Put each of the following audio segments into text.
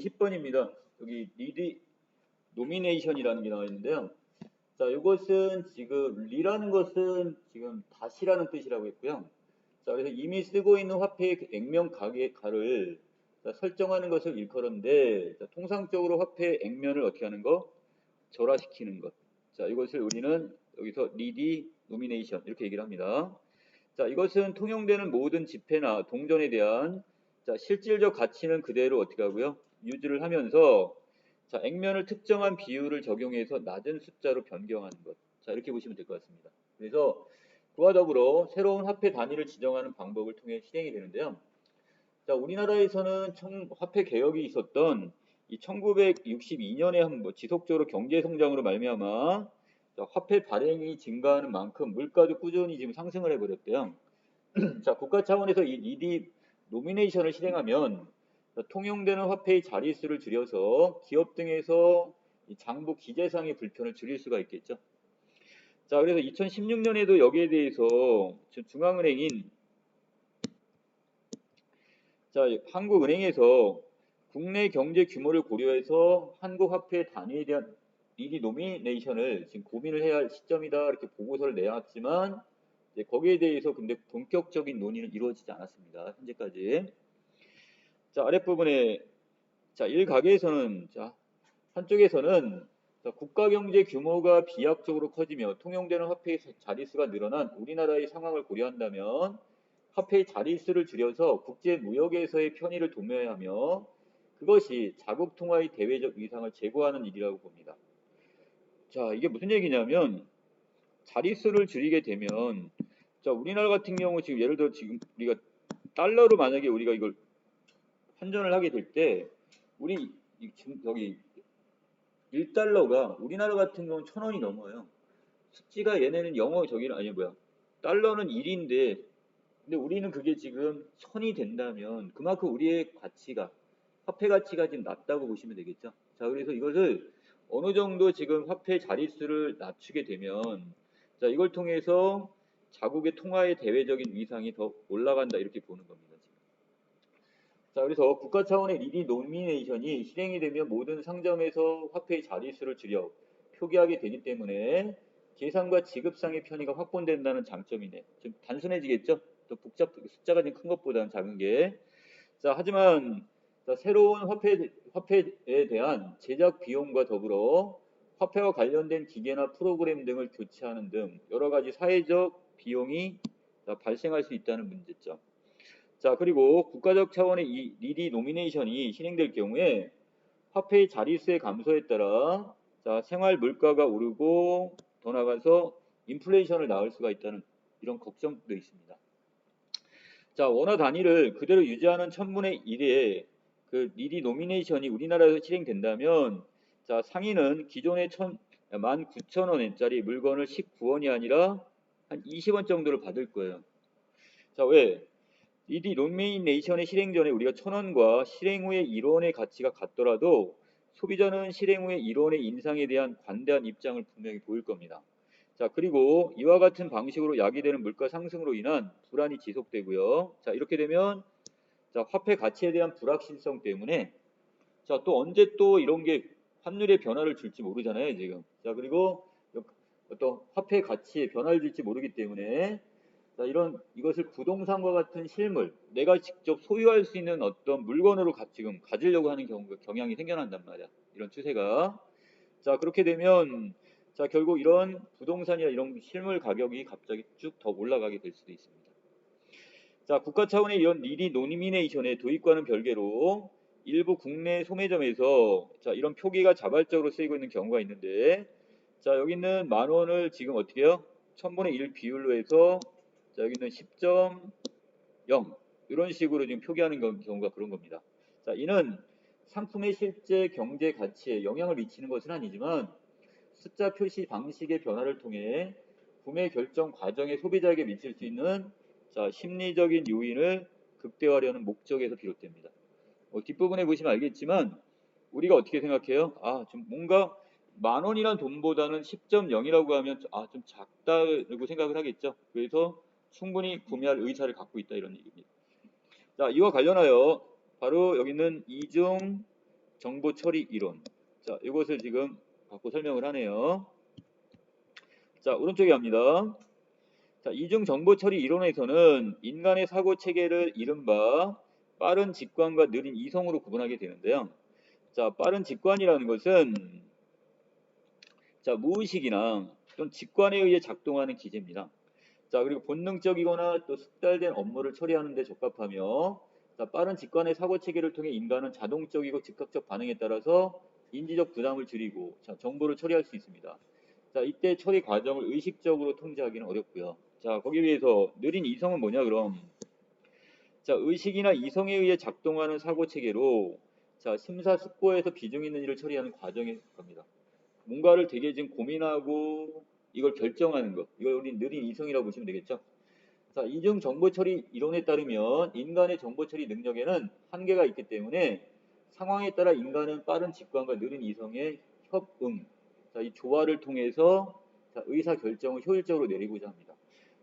10번입니다. 여기 리디 노미네이션이라는 게 나와 있는데요. 자, 이것은 지금 리라는 것은 지금 다시라는 뜻이라고 했고요. 자, 그래서 이미 쓰고 있는 화폐의 액면 가를 설정하는 것을 일컬었는데, 자, 통상적으로 화폐 액면을 어떻게 하는 거? 절하시키는 것. 자, 이것을 우리는 여기서 리디 노미네이션 이렇게 얘기를 합니다. 자, 이것은 통용되는 모든 지폐나 동전에 대한 실질적 가치는 그대로 어떻게 하고요? 유지를 하면서 액면을 특정한 비율을 적용해서 낮은 숫자로 변경하는 것. 자, 이렇게 보시면 될 것 같습니다. 그래서 그와 더불어 새로운 화폐 단위를 지정하는 방법을 통해 실행이 되는데요. 자, 우리나라에서는 화폐 개혁이 있었던 이 1962년에 한번 지속적으로 경제 성장으로 말미암아 화폐 발행이 증가하는 만큼 물가도 꾸준히 지금 상승을 해버렸대요. 자, 국가 차원에서 이 리디 노미네이션을 실행하면 통용되는 화폐의 자릿수를 줄여서 기업 등에서 장부 기재상의 불편을 줄일 수가 있겠죠. 자, 그래서 2016년에도 여기에 대해서 중앙은행인 한국은행에서 국내 경제 규모를 고려해서 한국 화폐 단위에 대한 리디 노미네이션을 지금 고민을 해야 할 시점이다 이렇게 보고서를 내놨지만 거기에 대해서 근데 본격적인 논의는 이루어지지 않았습니다. 현재까지. 자, 아랫부분에 일각에서는 한쪽에서는 국가 경제 규모가 비약적으로 커지며 통용되는 화폐의 자릿수가 늘어난 우리나라의 상황을 고려한다면 화폐의 자릿수를 줄여서 국제 무역에서의 편의를 도모해야 하며 그것이 자국 통화의 대외적 위상을 제고하는 일이라고 봅니다. 자, 이게 무슨 얘기냐면 자릿수를 줄이게 되면 우리나라 같은 경우 지금 예를 들어 지금 우리가 달러로 만약에 우리가 이걸 환전을 하게 될 때 우리 지금 여기 1달러가 우리나라 같은 경우는 1,000원이 넘어요. 숫지가 얘네는 영어 저기는 아니 뭐야 달러는 1인데 근데 우리는 그게 지금 1,000이 된다면 그만큼 우리의 가치가 화폐 가치가 지금 낮다고 보시면 되겠죠. 자, 그래서 이것을 어느 정도 지금 화폐 자릿수를 낮추게 되면 이걸 통해서 자국의 통화의 대외적인 위상이 더 올라간다 이렇게 보는 겁니다. 지금. 자, 그래서 국가 차원의 리디 노미네이션이 실행이 되면 모든 상점에서 화폐의 자릿수를 줄여 표기하게 되기 때문에 계산과 지급상의 편의가 확보된다는 장점이네. 좀 단순해지겠죠? 더 숫자가 좀 큰 것보다는 작은 게. 자, 하지만 새로운 화폐에 대한 제작 비용과 더불어 화폐와 관련된 기계나 프로그램 등을 교체하는 등 여러 가지 사회적 비용이 발생할 수 있다는 문제점. 자, 그리고 국가적 차원의 이 리디 노미네이션이 실행될 경우에 화폐의 자릿수의 감소에 따라 생활 물가가 오르고 더 나아가서 인플레이션을 낳을 수가 있다는 이런 걱정도 있습니다. 자, 원화 단위를 그대로 유지하는 1000분의 1의 그 리디 노미네이션이 우리나라에서 실행된다면 상인은 기존의 19,000원짜리 물건을 19원이 아니라 한 20원 정도를 받을 거예요. 자, 왜? 리디 노미네이션의 실행 전에 우리가 1,000원과 실행 후에 1원의 가치가 같더라도 소비자는 실행 후에 1원의 인상에 대한 관대한 입장을 분명히 보일 겁니다. 자, 그리고 이와 같은 방식으로 야기되는 물가 상승으로 인한 불안이 지속되고요. 자, 이렇게 되면 화폐 가치에 대한 불확실성 때문에 또 언제 또 이런 게 환율의 변화를 줄지 모르잖아요, 지금. 자, 그리고 어떤 화폐 가치에 변화를 줄지 모르기 때문에 이것을 부동산과 같은 실물, 내가 직접 소유할 수 있는 어떤 물건으로 지금 가지려고 하는 경향이 생겨난단 말이야. 이런 추세가. 자, 그렇게 되면 결국 이런 부동산이나 이런 실물 가격이 갑자기 쭉 더 올라가게 될 수도 있습니다. 자, 국가 차원의 이런 리디 노미네이션의 도입과는 별개로 일부 국내 소매점에서 이런 표기가 자발적으로 쓰이고 있는 경우가 있는데 여기는 10,000원을 지금 어떻게 해요? 1000분의 1 비율로 해서 여기는 10.0 이런 식으로 지금 표기하는 경우가 그런 겁니다. 자, 이는 상품의 실제 경제 가치에 영향을 미치는 것은 아니지만 숫자 표시 방식의 변화를 통해 구매 결정 과정에 소비자에게 미칠 수 있는 심리적인 요인을 극대화하려는 목적에서 비롯됩니다. 뒷부분에 보시면 알겠지만 우리가 어떻게 생각해요? 좀 뭔가 10,000원이란 돈보다는 10.0이라고 하면 좀 작다고 생각을 하겠죠. 그래서 충분히 구매할 의사를 갖고 있다 이런 얘기입니다. 자, 이와 관련하여 바로 여기는 이중 정보 처리 이론. 자, 이것을 지금 갖고 설명을 하네요. 자, 오른쪽에 갑니다. 자, 이중 정보 처리 이론에서는 인간의 사고 체계를 이른바 빠른 직관과 느린 이성으로 구분하게 되는데요. 자, 빠른 직관이라는 것은 자, 무의식이나 또는 직관에 의해 작동하는 기제입니다. 자, 그리고 본능적이거나 또 숙달된 업무를 처리하는 데 적합하며 자, 빠른 직관의 사고 체계를 통해 인간은 자동적이고 즉각적 반응에 따라서 인지적 부담을 줄이고 자, 정보를 처리할 수 있습니다. 자, 이때 처리 과정을 의식적으로 통제하기는 어렵고요. 자, 거기 비해서 느린 이성은 뭐냐 그럼? 자, 의식이나 이성에 의해 작동하는 사고 체계로 자, 심사숙고해서 비중 있는 일을 처리하는 과정에 겁니다. 뭔가를 되게 지금 고민하고 이걸 결정하는 것, 이걸 우리 느린 이성이라고 보시면 되겠죠. 자, 이중 정보 처리 이론에 따르면 인간의 정보 처리 능력에는 한계가 있기 때문에 상황에 따라 인간은 빠른 직관과 느린 이성의 협응, 자, 이 조화를 통해서 자, 의사 결정을 효율적으로 내리고자 합니다.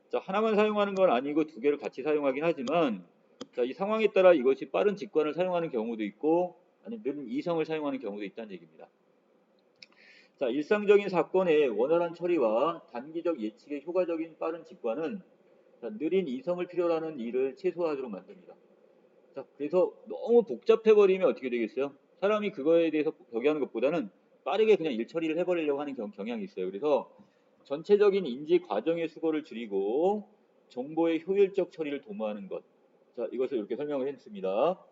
자, 하나만 사용하는 건 아니고 두 개를 같이 사용하긴 하지만 자, 이 상황에 따라 이것이 빠른 직관을 사용하는 경우도 있고 아니면 느린 이성을 사용하는 경우도 있다는 얘기입니다. 자, 일상적인 사건의 원활한 처리와 단기적 예측의 효과적인 빠른 직관은 자, 느린 이성을 필요로 하는 일을 최소화하도록 만듭니다. 자, 그래서 너무 복잡해버리면 어떻게 되겠어요? 사람이 그거에 대해서 격의하는 것보다는 빠르게 그냥 일 처리를 해버리려고 하는 경향이 있어요. 그래서 전체적인 인지 과정의 수고를 줄이고 정보의 효율적 처리를 도모하는 것. 자, 이것을 이렇게 설명을 했습니다.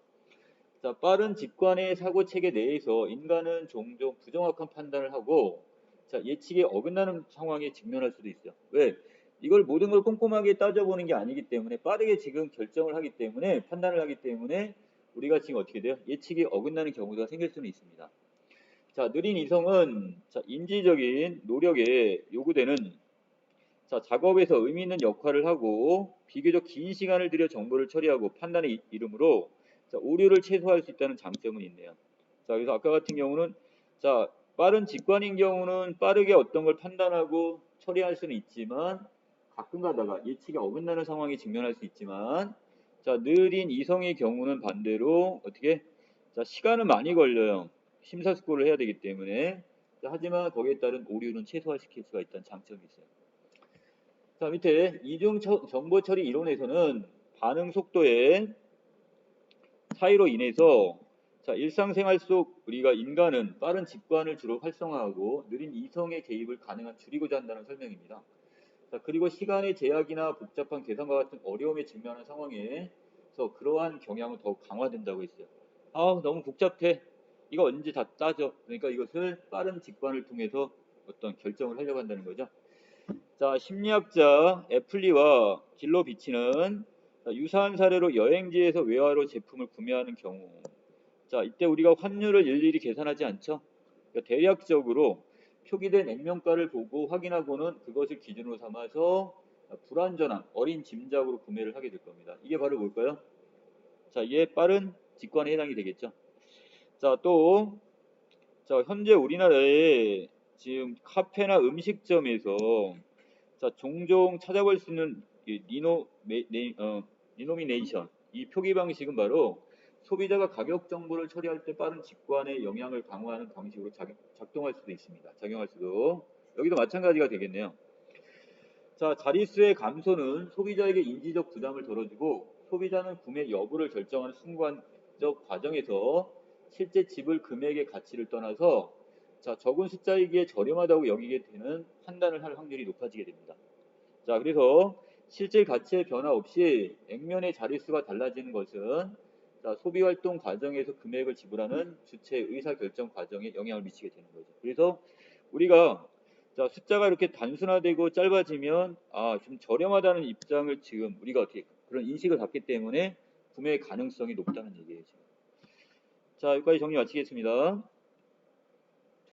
자, 빠른 직관의 사고 체계 내에서 인간은 종종 부정확한 판단을 하고 자, 예측에 어긋나는 상황에 직면할 수도 있어요. 왜? 이걸 모든 걸 꼼꼼하게 따져보는 게 아니기 때문에 빠르게 지금 결정을 하기 때문에 판단을 하기 때문에 우리가 지금 어떻게 돼요? 예측이 어긋나는 경우가 생길 수는 있습니다. 자, 느린 이성은 자, 인지적인 노력에 요구되는 자, 작업에서 의미 있는 역할을 하고 비교적 긴 시간을 들여 정보를 처리하고 판단의 이름으로 자, 오류를 최소화할 수 있다는 장점은 있네요. 자, 그래서 아까 같은 경우는 자, 빠른 직관인 경우는 빠르게 어떤 걸 판단하고 처리할 수는 있지만 가끔 가다가 예측이 어긋나는 상황에 직면할 수 있지만 자, 느린 이성의 경우는 반대로 어떻게 자, 시간은 많이 걸려요. 심사숙고를 해야 되기 때문에 자, 하지만 거기에 따른 오류는 최소화시킬 수가 있다는 장점이 있어요. 자, 밑에 이중 정보 처리 이론에서는 반응 속도의 차이로 인해서 자, 일상생활 속 우리가 인간은 빠른 직관을 주로 활성화하고 느린 이성의 개입을 가능한 줄이고자 한다는 설명입니다. 자, 그리고 시간의 제약이나 복잡한 계산과 같은 어려움에 직면한 상황에서 그러한 경향은 더욱 강화된다고 했어요. 아, 너무 복잡해. 이거 언제 다 따져. 그러니까 이것을 빠른 직관을 통해서 어떤 결정을 하려고 한다는 거죠. 자, 심리학자 애플리와 길로비치는 유사한 사례로 여행지에서 외화로 제품을 구매하는 경우 자, 이때 우리가 환율을 일일이 계산하지 않죠. 그러니까 대략적으로 표기된 액면가를 보고 확인하고는 그것을 기준으로 삼아서 불완전한 어린 짐작으로 구매를 하게 될 겁니다. 이게 바로 뭘까요? 자, 이게 빠른 직관에 해당이 되겠죠. 자, 또 자, 현재 우리나라에 지금 카페나 음식점에서 자, 종종 찾아볼 수 있는 리노미네이션 이 표기 방식은 바로 소비자가 가격 정보를 처리할 때 빠른 직관의 영향을 강화하는 방식으로 작동할 수도 있습니다. 작용할 수도 여기도 마찬가지가 되겠네요. 자, 자릿수의 감소는 소비자에게 인지적 부담을 덜어주고 소비자는 구매 여부를 결정하는 순간적 과정에서 실제 지불 금액의 가치를 떠나서 자, 적은 숫자이기에 저렴하다고 여기게 되는 판단을 할 확률이 높아지게 됩니다. 자, 그래서 실질 가치의 변화 없이 액면의 자릿수가 달라지는 것은 자, 소비활동 과정에서 금액을 지불하는 주체의 의사결정 과정에 영향을 미치게 되는 거죠. 그래서 우리가 자, 숫자가 이렇게 단순화되고 짧아지면 아, 좀 저렴하다는 입장을 지금 우리가 어떻게 그런 인식을 갖기 때문에 구매 가능성이 높다는 얘기예요. 지금. 자, 여기까지 정리 마치겠습니다.